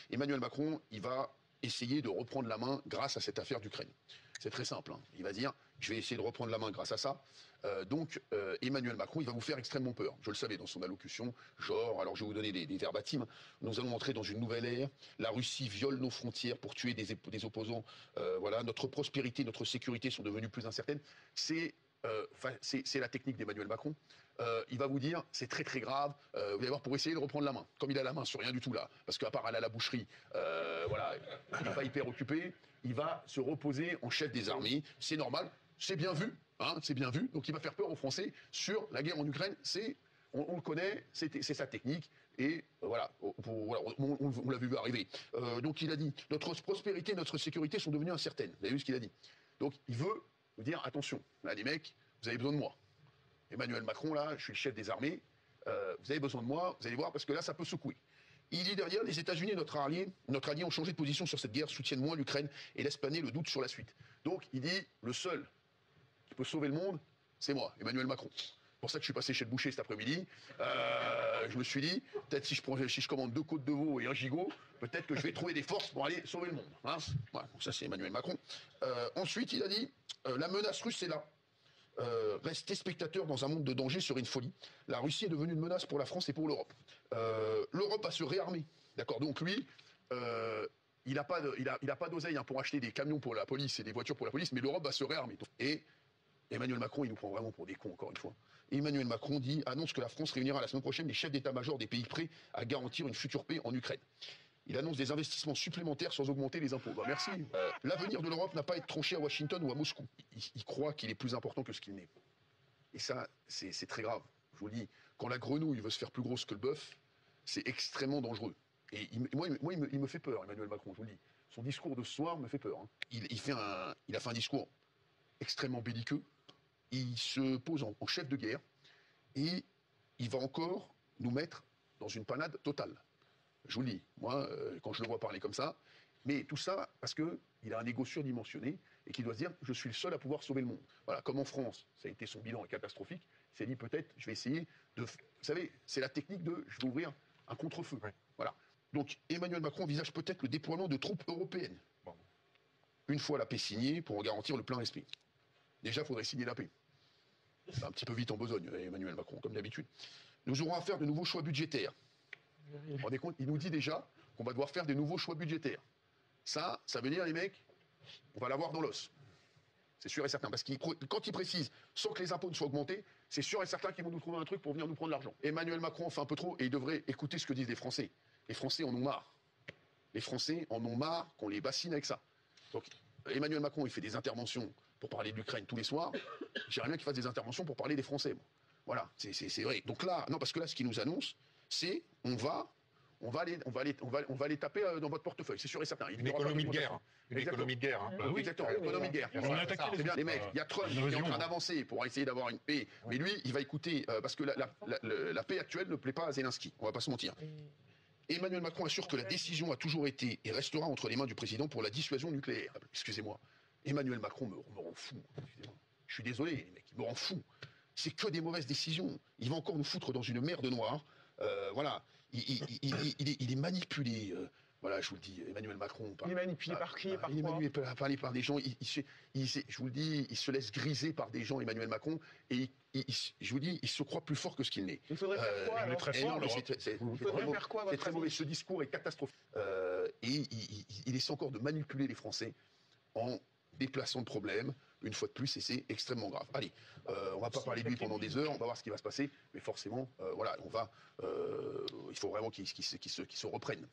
Emmanuel Macron, il va essayer de reprendre la main grâce à cette affaire d'Ukraine. C'est très simple. Hein. Il va dire, je vais essayer de reprendre la main grâce à ça. Emmanuel Macron, il va vous faire extrêmement peur. Je le savais dans son allocution. Genre, alors je vais vous donner des verbatims. Nous allons entrer dans une nouvelle ère. La Russie viole nos frontières pour tuer des opposants. Voilà, notre prospérité, notre sécurité sont devenues plus incertaines. C'est la technique d'Emmanuel Macron. Il va vous dire, c'est très très grave, vous allez voir, pour essayer de reprendre la main. Comme il a la main sur rien du tout là, parce qu'à part aller à la boucherie, voilà, il n'est pas hyper occupé, il va se reposer en chef des armées, c'est normal, c'est bien vu, hein, c'est bien vu, donc il va faire peur aux Français sur la guerre en Ukraine, on le connaît, c'est sa technique, et voilà, on l'a vu arriver. Donc il a dit, notre prospérité, notre sécurité sont devenues incertaines, vous avez vu ce qu'il a dit. Donc il veut vous dire, attention, là les mecs, vous avez besoin de moi. Emmanuel Macron, là, je suis le chef des armées, vous avez besoin de moi, vous allez voir, parce que là, ça peut secouer. Il dit derrière, les États-Unis et notre allié ont changé de position sur cette guerre, soutiennent moins l'Ukraine et laissent planer le doute sur la suite. Donc, il dit, le seul qui peut sauver le monde, c'est moi, Emmanuel Macron. C'est pour ça que je suis passé chez le boucher cet après-midi. Je me suis dit, peut-être si je commande 2 côtes de veau et un gigot, peut-être que je vais trouver des forces pour aller sauver le monde. Hein, voilà, donc ça, c'est Emmanuel Macron. Ensuite, il a dit, la menace russe est là. Rester spectateur dans un monde de danger serait une folie. La Russie est devenue une menace pour la France et pour l'Europe. L'Europe va se réarmer. D'accord. Donc lui, il n'a pas d'oseille hein, pour acheter des camions pour la police et des voitures pour la police, mais l'Europe va se réarmer. Et Emmanuel Macron, il nous prend vraiment pour des cons, encore une fois. Emmanuel Macron annonce que la France réunira la semaine prochaine les chefs d'état-major des pays prêts à garantir une future paix en Ukraine. Il annonce des investissements supplémentaires sans augmenter les impôts. Bah, merci. L'avenir de l'Europe n'a pas à être tranché à Washington ou à Moscou. Il croit qu'il est plus important que ce qu'il n'est. Et ça, c'est très grave. Je vous le dis, quand la grenouille veut se faire plus grosse que le bœuf, c'est extrêmement dangereux. Et moi, il me fait peur, Emmanuel Macron, je vous le dis. Son discours de ce soir me fait peur. Hein. Il a fait un discours extrêmement belliqueux. Il se pose en chef de guerre. Et il va encore nous mettre dans une panade totale. Je vous le dis, moi, quand je le vois parler comme ça, mais tout ça parce qu'il a un égo surdimensionné et qu'il doit se dire « je suis le seul à pouvoir sauver le monde ». Voilà, comme en France, ça a été son bilan est catastrophique, il s'est dit peut-être je vais essayer de... Vous savez, c'est la technique de « je vais ouvrir un contre-feu ouais. ». Voilà. Donc Emmanuel Macron envisage peut-être le déploiement de troupes européennes. Bon. Une fois la paix signée, pour en garantir le plein respect. Déjà, il faudrait signer la paix. C'est un petit peu vite en besogne, Emmanuel Macron, comme d'habitude. Nous aurons à faire de nouveaux choix budgétaires. Vous vous rendez compte, il nous dit déjà qu'on va devoir faire des nouveaux choix budgétaires. Ça veut dire, les mecs, on va l'avoir dans l'os. C'est sûr et certain. Parce que quand il précise, sans que les impôts ne soient augmentés, c'est sûr et certain qu'ils vont nous trouver un truc pour venir nous prendre l'argent. Emmanuel Macron en fait un peu trop et il devrait écouter ce que disent les Français. Les Français en ont marre. Les Français en ont marre qu'on les bassine avec ça. Donc, Emmanuel Macron, il fait des interventions pour parler de l'Ukraine tous les soirs. J'aimerais bien qu'il fasse des interventions pour parler des Français. Bon. Voilà, c'est vrai. Donc là, non, parce que là, ce qu'il nous annonce, c'est on va les taper dans votre portefeuille, c'est sûr et certain. Une économie de guerre. Une économie de guerre. Oui, exactement, une économie de guerre. C'est bien, les mecs, il y a Trump qui est en train d'avancer pour essayer d'avoir une paix, mais lui, il va écouter, parce que la paix actuelle ne plaît pas à Zelensky, on va pas se mentir. Emmanuel Macron assure que la décision a toujours été et restera entre les mains du président pour la dissuasion nucléaire. Excusez-moi, Emmanuel Macron me rend fou. Je suis désolé, les mecs, il me rend fou. C'est que des mauvaises décisions. Il va encore nous foutre dans une merde noire. Voilà, il est manipulé. Voilà, je vous le dis, Emmanuel Macron. Il est manipulé par qui, par quoi ? Il est manipulé par des gens. Je vous le dis, il se laisse griser par des gens, Emmanuel Macron, et je vous dis, il se croit plus fort que ce qu'il n'est. Il faudrait faire quoi alors ? C'est très mauvais. Ce discours est catastrophique. Et il essaie encore de manipuler les Français en déplaçant le problème, une fois de plus, et c'est extrêmement grave. Allez, on va pas parler de lui pendant des heures, on va voir ce qui va se passer, mais forcément, voilà, il faut vraiment qu'il se reprenne.